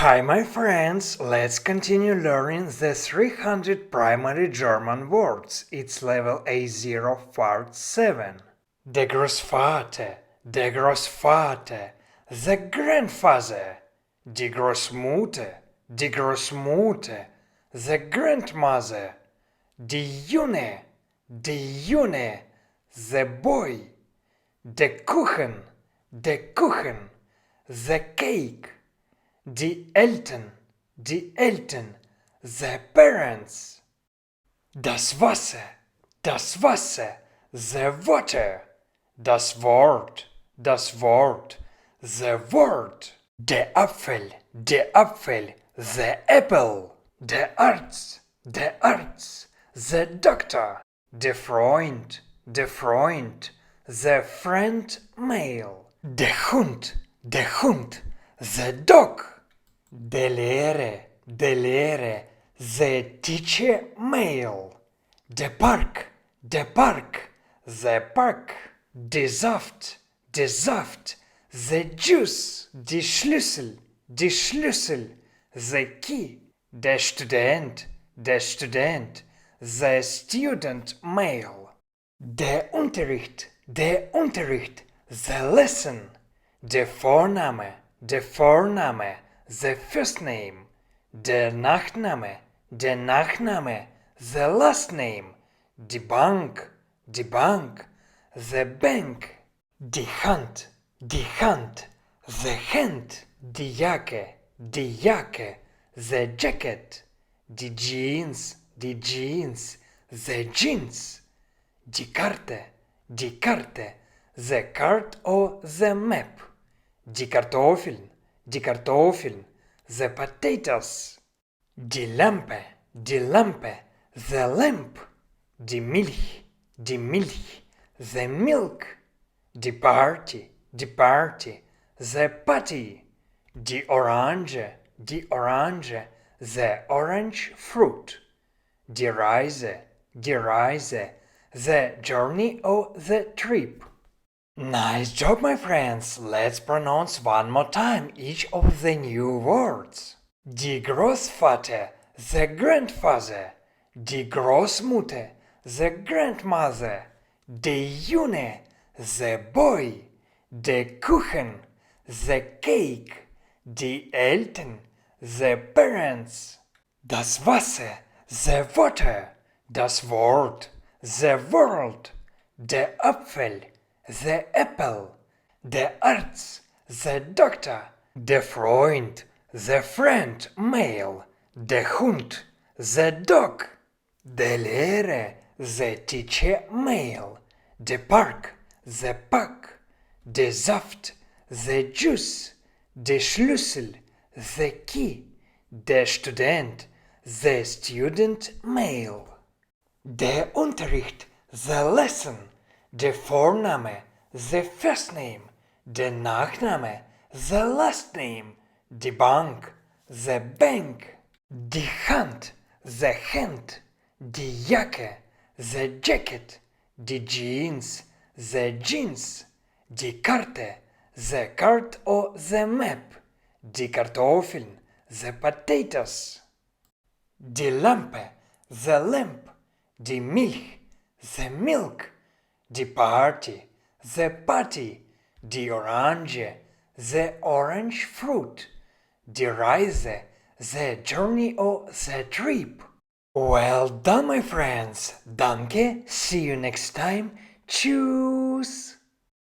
Hi my friends, let's continue learning the 300 primary German words. It's level A0 part 7. Der Großvater, der Großvater, the grandfather, die Großmutter, die Großmutter, the grandmother, die Junge, the boy, der Kuchen, the cake, die Eltern, the parents. Das Wasser, the water. Das Wort, the word. Der Apfel, the apple. Der Arzt, the doctor. Der Freund, the friend male. Der Hund, the dog. Der Lehrer, the teacher male. Der Paʁk, the park. Der Saft, the juice. Die Schlüssel, the key. Der Student, the student male. Der Unterricht, the lesson. Der Vorname, the first name. Der Nachname, the last name. Die Bank, the bank. Die Hand, the hand. Die Jacke, the jacket. Die jeans, the jeans. Die Karte, the card or the map. Die Kartoffeln, the potatoes. Die Lampe, the lamp. Die Milch, the milk. Die Party, the party. Die Orange, the orange fruit. Die Reise, the journey or the trip. Nice job, my friends! Let's pronounce one more time each of the new words. Die Großvater, the grandfather. Die Großmutter, the grandmother. Der Junge, the boy. Der Kuchen, the cake. Die Eltern, the parents. Das Wasser, the water. Das Wort, the world. Der Apfel, the apple. Der Arzt, the doctor. Der Freund, the friend male. Der Hund, the dog. Der Lehrer, the teacher male. Der Paʁk, the pack. Der Saft, the juice. Der Schlüssel, the key. Der Student, the student male. Der Unterricht, the lesson. Der Vorname, the first name. Der Nachname, the last name. Die Bank, the bank. Die Hand, the hand. Die Jacke, the jacket. Die jeans, the jeans. Die Karte, the card or the map. Die Kartoffeln, the potatoes. Die Lampe, the lamp. Die Milch, the milk. Die Party, the party. Die Orange, the orange fruit. Die Reise, the journey or the trip. Well done, my friends. Danke. See you next time. Tschüss.